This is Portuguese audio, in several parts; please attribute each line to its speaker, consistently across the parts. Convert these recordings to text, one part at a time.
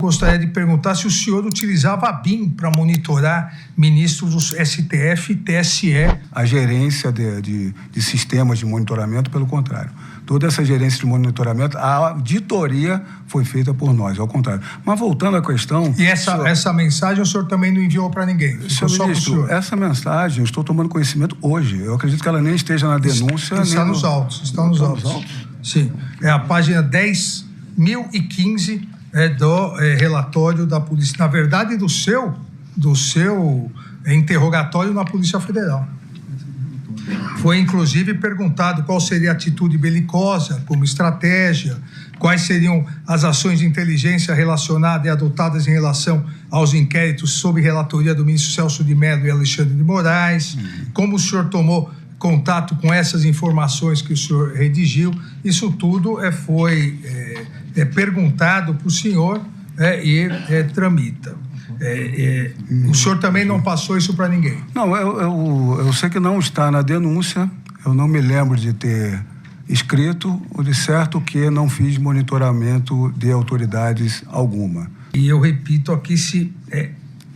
Speaker 1: Gostaria de perguntar se o senhor utilizava a BIM para monitorar ministros do STF e TSE.
Speaker 2: A gerência de sistemas de monitoramento, pelo contrário. Toda essa gerência de monitoramento, a auditoria foi feita por nós, ao contrário. Mas voltando à questão...
Speaker 1: E essa mensagem o senhor também não enviou para ninguém?
Speaker 2: Senhor ministro, essa mensagem eu estou tomando conhecimento hoje. Eu acredito que ela nem esteja na denúncia...
Speaker 1: Está nos autos. Está nos autos. Sim. É a página 10.015... do relatório da polícia, na verdade do seu interrogatório na Polícia Federal. Foi inclusive perguntado qual seria a atitude belicosa como estratégia, quais seriam as ações de inteligência relacionadas e adotadas em relação aos inquéritos sob relatoria do ministro Celso de Mello e Alexandre de Moraes, como o senhor tomou contato com essas informações que o senhor redigiu. Isso tudo foi perguntado para o senhor e tramita. O senhor também não passou isso para ninguém?
Speaker 2: Não, eu sei que não está na denúncia, eu não me lembro de ter escrito, o de certo que não fiz monitoramento de autoridades alguma.
Speaker 1: E eu repito aqui, se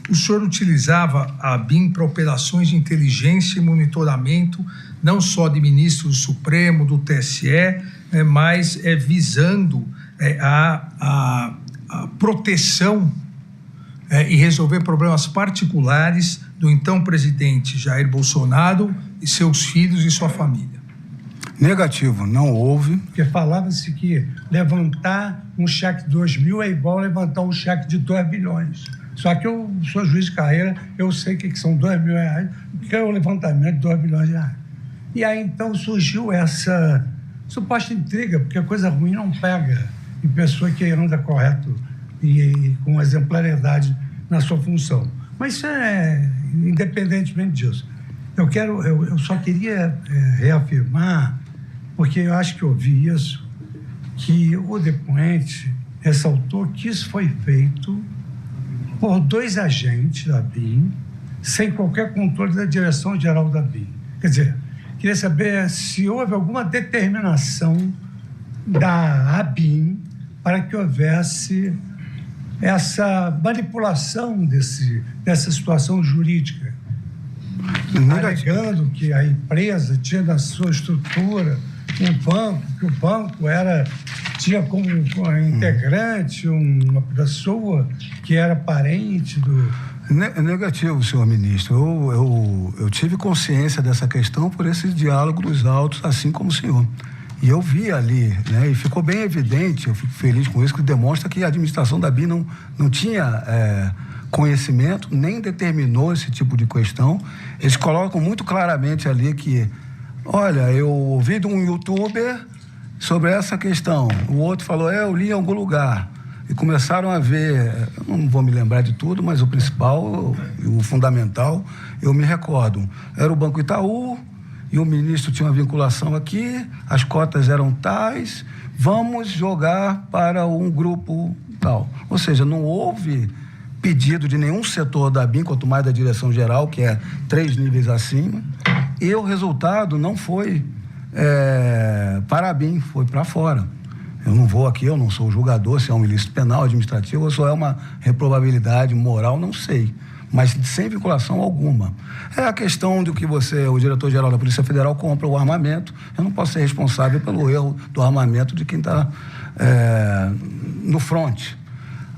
Speaker 1: o senhor utilizava a BIM para operações de inteligência e monitoramento, não só de ministros do Supremo, do TSE, mas visando a proteção e resolver problemas particulares do então presidente Jair Bolsonaro e seus filhos e sua família.
Speaker 2: Negativo, não houve.
Speaker 3: Porque falava-se que levantar um cheque de 2 mil é igual levantar um cheque de 2 bilhões. Só que eu sou juiz de carreira, eu sei que são 2 mil reais, que é o levantamento de 2 bilhões de reais. E aí então surgiu essa suposta intriga, porque a coisa ruim não pega em pessoa que anda correto e com exemplaridade na sua função. Mas isso independentemente disso. Eu só queria reafirmar, porque eu acho que eu ouvi isso, que o depoente ressaltou que isso foi feito por 2 agentes da BIM, sem qualquer controle da direção-geral da BIM. Quer dizer, queria saber se houve alguma determinação da ABIM para que houvesse essa manipulação dessa situação jurídica, alegando que a empresa tinha na sua estrutura um banco, que o banco tinha como integrante uma pessoa que era parente do...
Speaker 2: Negativo, senhor ministro. Eu tive consciência dessa questão por esse diálogo dos autos, assim como o senhor. E eu vi ali, e ficou bem evidente, eu fico feliz com isso, que demonstra que a administração da BIM não tinha conhecimento, nem determinou esse tipo de questão. Eles colocam muito claramente ali que, olha, eu ouvi de um youtuber sobre essa questão, o outro falou, eu li em algum lugar. E começaram a ver, eu não vou me lembrar de tudo, mas o principal, o fundamental, eu me recordo. Era o Banco Itaú, e o ministro tinha uma vinculação aqui, as cotas eram tais, vamos jogar para um grupo tal. Ou seja, não houve pedido de nenhum setor da BIM, quanto mais da direção-geral, que é 3 níveis acima, e o resultado não foi para a BIM, foi para fora. Eu não vou aqui, eu não sou julgador, se é um ilícito penal, administrativo, ou se é uma reprovabilidade moral, não sei. Mas sem vinculação alguma. É a questão de que o diretor-geral da Polícia Federal compra o armamento. Eu não posso ser responsável pelo erro do armamento de quem está no fronte.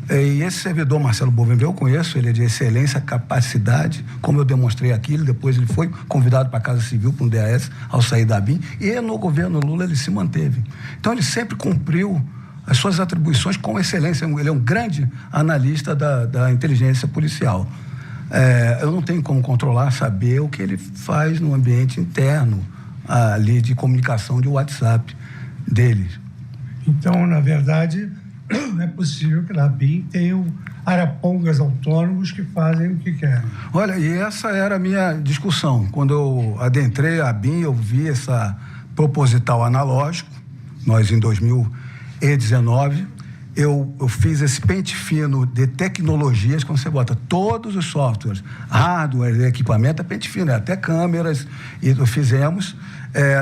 Speaker 2: E esse servidor, Marcelo Bovenvel, eu conheço, ele é de excelência, capacidade, como eu demonstrei aqui, depois ele foi convidado para a Casa Civil, para um DAS, ao sair da BIM, e no governo Lula ele se manteve. Então ele sempre cumpriu as suas atribuições com excelência, ele é um grande analista da inteligência policial. Eu não tenho como controlar, saber o que ele faz no ambiente interno ali de comunicação de WhatsApp dele.
Speaker 3: Então, na verdade, não é possível que na BIM tenham arapongas autônomos que fazem o que querem.
Speaker 2: Olha, e essa era a minha discussão. Quando eu adentrei a BIM, eu vi essa proposital analógico, nós em 2019, eu fiz esse pente fino de tecnologias, quando você bota todos os softwares, hardware, equipamento, é pente fino, até câmeras, e fizemos.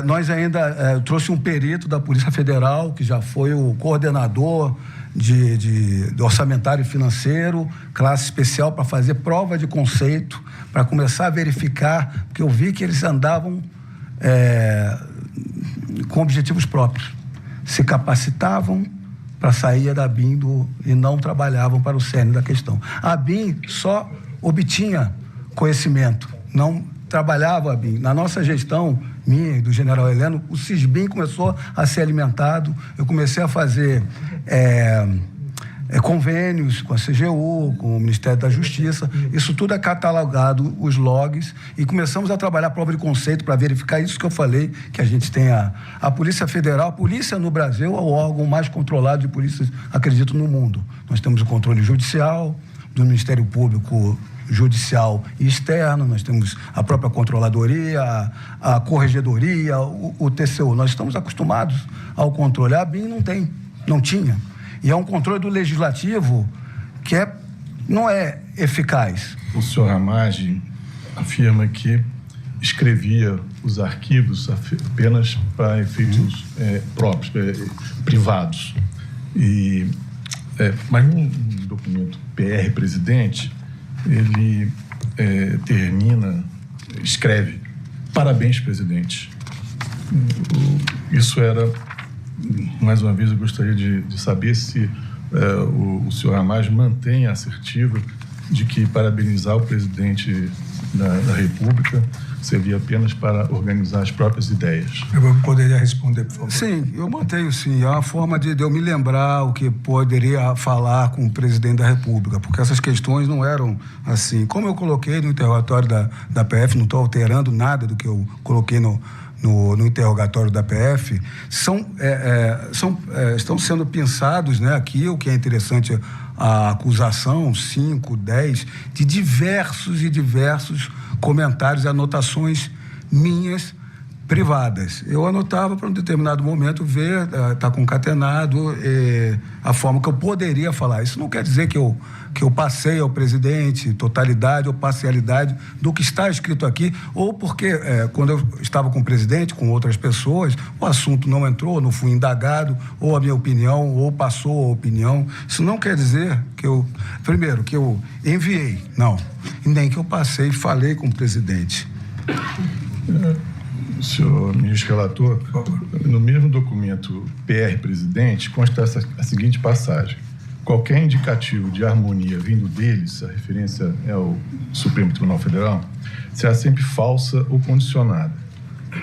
Speaker 2: Nós ainda trouxe um perito da Polícia Federal, que já foi o coordenador de orçamentário financeiro, classe especial para fazer prova de conceito, para começar a verificar, porque eu vi que eles andavam com objetivos próprios. Se capacitavam para sair da ABIN e não trabalhavam para o cerne da questão. A ABIN só obtinha conhecimento, não trabalhava a ABIN. Na nossa gestão, minha e do general Heleno, o CISBIM começou a ser alimentado, eu comecei a fazer convênios com a CGU, com o Ministério da Justiça, isso tudo é catalogado, os logs, e começamos a trabalhar a prova de conceito para verificar isso que eu falei, que a gente tem a Polícia Federal. A polícia no Brasil é o órgão mais controlado de polícias, acredito, no mundo. Nós temos o controle judicial, do Ministério Público Judicial e externo, nós temos a própria Controladoria, a Corregedoria, o TCU. Nós estamos acostumados ao controle. A ABIN não tinha. E é um controle do Legislativo que não é eficaz.
Speaker 4: O senhor Ramagem afirma que escrevia os arquivos apenas para efeitos próprios, privados. Mas num documento PR-presidente, ele escreve: parabéns, presidente. Isso era, mais uma vez, eu gostaria de saber se o senhor Ramagem mantém a assertiva de que parabenizar o presidente da República servia apenas para organizar as próprias ideias.
Speaker 1: Eu poderia responder, por favor?
Speaker 2: Sim, eu mantenho, sim. É uma forma de eu me lembrar o que poderia falar com o presidente da República, porque essas questões não eram assim. Como eu coloquei no interrogatório da PF, não estou alterando nada do que eu coloquei no interrogatório da PF, estão sendo pensados, né, aqui, o que é interessante, a acusação, 5, 10, de diversos comentários e anotações minhas privadas. Eu anotava para um determinado momento ver, tá concatenado, a forma que eu poderia falar. Isso não quer dizer que eu passei ao presidente totalidade ou parcialidade do que está escrito aqui, ou porque quando eu estava com o presidente, com outras pessoas, o assunto não entrou, não fui indagado, ou a minha opinião, ou passou a opinião. Isso não quer dizer que eu enviei, não. E nem que eu passei e falei com o presidente.
Speaker 4: Senhor ministro relator, no mesmo documento PR-presidente consta a seguinte passagem: qualquer indicativo de harmonia vindo deles, a referência é ao Supremo Tribunal Federal, será sempre falsa ou condicionada.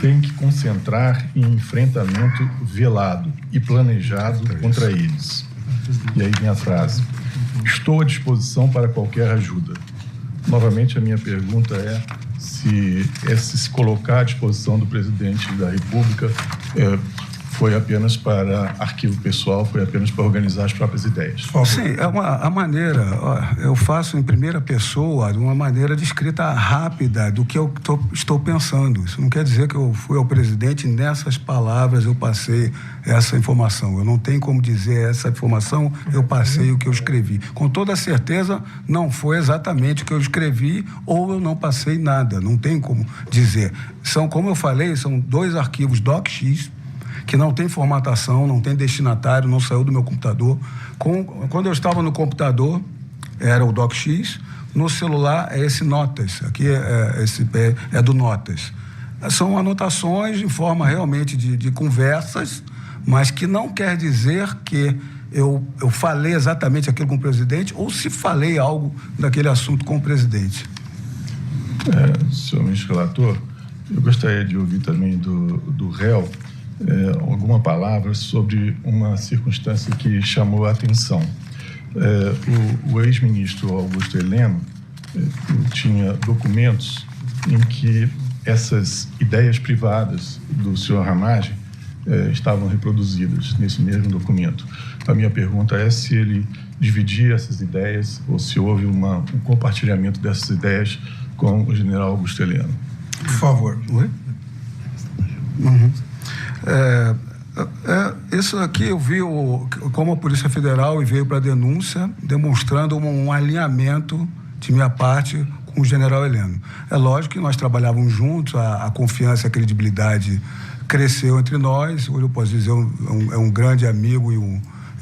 Speaker 4: Tem que concentrar em enfrentamento velado e planejado contra eles. E aí vem a frase: estou à disposição para qualquer ajuda. Novamente, a minha pergunta é se se colocar à disposição do presidente da República foi apenas para arquivo pessoal, foi apenas para organizar as próprias ideias.
Speaker 2: Sim, a maneira, eu faço em primeira pessoa, de uma maneira de escrita rápida do que eu estou pensando. Isso não quer dizer que eu fui ao presidente e nessas palavras eu passei essa informação. Eu não tenho como dizer essa informação, eu passei o que eu escrevi. Com toda certeza, não foi exatamente o que eu escrevi ou eu não passei nada, não tem como dizer. Como eu falei, são 2 arquivos DocX, que não tem formatação, não tem destinatário, não saiu do meu computador. Quando eu estava no computador, era o DocX, no celular é esse Notas, aqui é do Notas. São anotações em forma realmente de conversas, mas que não quer dizer que eu falei exatamente aquilo com o presidente ou se falei algo daquele assunto com o presidente.
Speaker 4: Senhor ministro relator, eu gostaria de ouvir também do réu alguma palavra sobre uma circunstância que chamou a atenção. O ex-ministro Augusto Heleno tinha documentos em que essas ideias privadas do senhor Ramagem estavam reproduzidas nesse mesmo documento. A minha pergunta é se ele dividia essas ideias ou se houve um compartilhamento dessas ideias com o general Augusto Heleno.
Speaker 1: Por favor.
Speaker 2: Oi? Uhum. Isso aqui eu vi como a Polícia Federal e veio para a denúncia, demonstrando um alinhamento de minha parte com o general Heleno. É lógico que nós trabalhávamos juntos, a confiança e a credibilidade cresceu entre nós. Hoje eu posso dizer é um grande amigo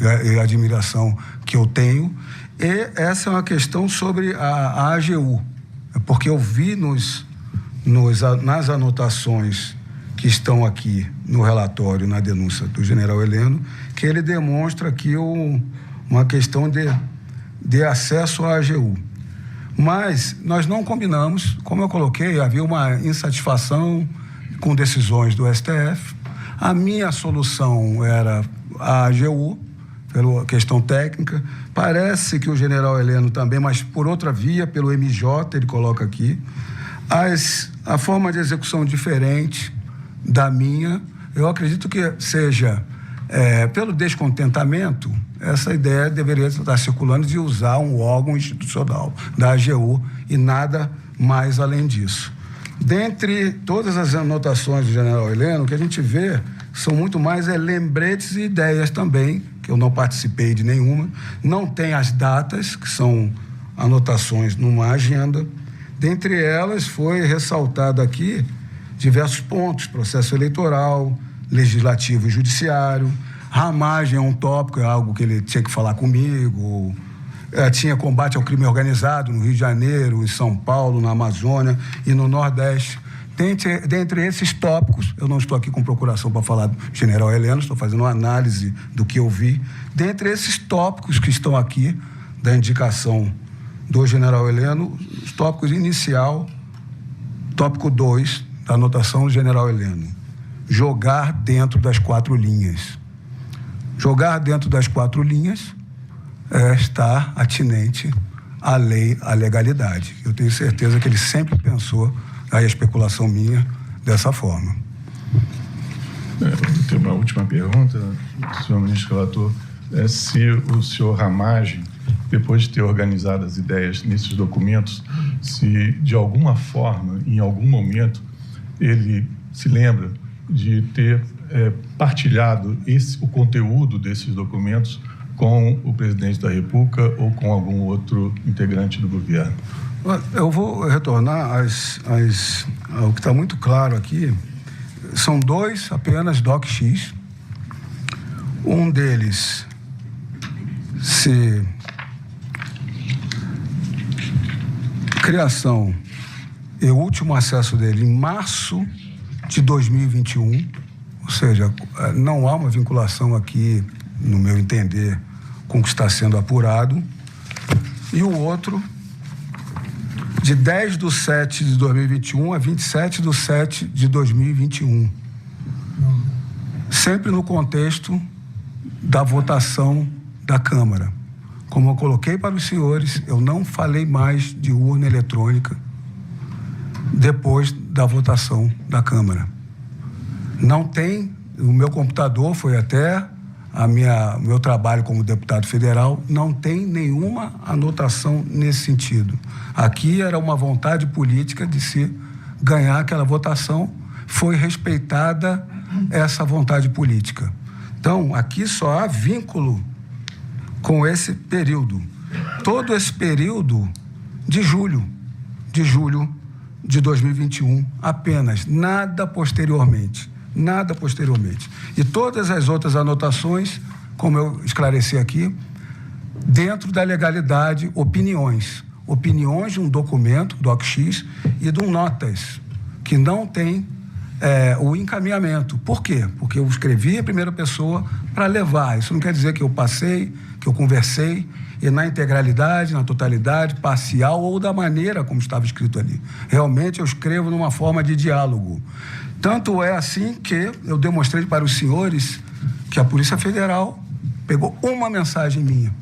Speaker 2: e a admiração que eu tenho. E essa é uma questão sobre a AGU, porque eu vi nas anotações que estão aqui no relatório, na denúncia do general Heleno, que ele demonstra aqui uma questão de acesso à AGU. Mas nós não combinamos, como eu coloquei, havia uma insatisfação com decisões do STF. A minha solução era a AGU, pela questão técnica. Parece que o general Heleno também, mas por outra via, pelo MJ, ele coloca aqui. A forma de execução diferente da minha, eu acredito que seja, pelo descontentamento, essa ideia deveria estar circulando de usar um órgão institucional da AGU e nada mais além disso. Dentre todas as anotações do general Heleno, o que a gente vê são muito mais lembretes e ideias também, que eu não participei de nenhuma. Não tem as datas, que são anotações numa agenda. Dentre elas, foi ressaltado aqui diversos pontos: processo eleitoral, legislativo e judiciário. Ramagem é um tópico, é algo que ele tinha que falar comigo. Tinha combate ao crime organizado no Rio de Janeiro, em São Paulo, na Amazônia e no Nordeste. Dentre esses tópicos, eu não estou aqui com procuração para falar do general Heleno, estou fazendo uma análise do que eu vi. Dentre esses tópicos que estão aqui, da indicação do general Heleno, os tópicos inicial, tópico 2, da anotação do general Heleno: jogar dentro das 4 linhas. Jogar dentro das 4 linhas está atinente à lei, à legalidade. Eu tenho certeza que ele sempre pensou, aí a especulação minha, dessa forma.
Speaker 4: Eu tenho uma última pergunta, senhor ministro relator. Se o senhor Ramagem, depois de ter organizado as ideias nesses documentos, se de alguma forma, em algum momento, ele se lembra de ter partilhado o conteúdo desses documentos com o presidente da República ou com algum outro integrante do governo?
Speaker 2: Eu vou retornar ao que está muito claro aqui. São 2 apenas DocX. Um deles criação e o último acesso dele em março de 2021, ou seja, não há uma vinculação aqui, no meu entender, com o que está sendo apurado. E o outro, de 10/7 de 2021 a 27/7 de 2021. Sempre no contexto da votação da Câmara. Como eu coloquei para os senhores, eu não falei mais de urna eletrônica depois da votação da Câmara. Não tem, o meu computador foi até meu trabalho como deputado federal, não tem nenhuma anotação nesse sentido. Aqui era uma vontade política de se ganhar aquela votação, foi respeitada essa vontade política. Então, aqui só há vínculo com esse período. Todo esse período de julho de 2021, apenas, nada posteriormente. E todas as outras anotações, como eu esclareci aqui, dentro da legalidade, opiniões de um documento, DocX, e de um notas, que não tem o encaminhamento. Por quê? Porque eu escrevi em primeira pessoa para levar. Isso não quer dizer que eu passei, que eu conversei, e na integralidade, na totalidade, parcial ou da maneira como estava escrito ali. Realmente eu escrevo numa forma de diálogo. Tanto é assim que eu demonstrei para os senhores que a Polícia Federal pegou uma mensagem minha.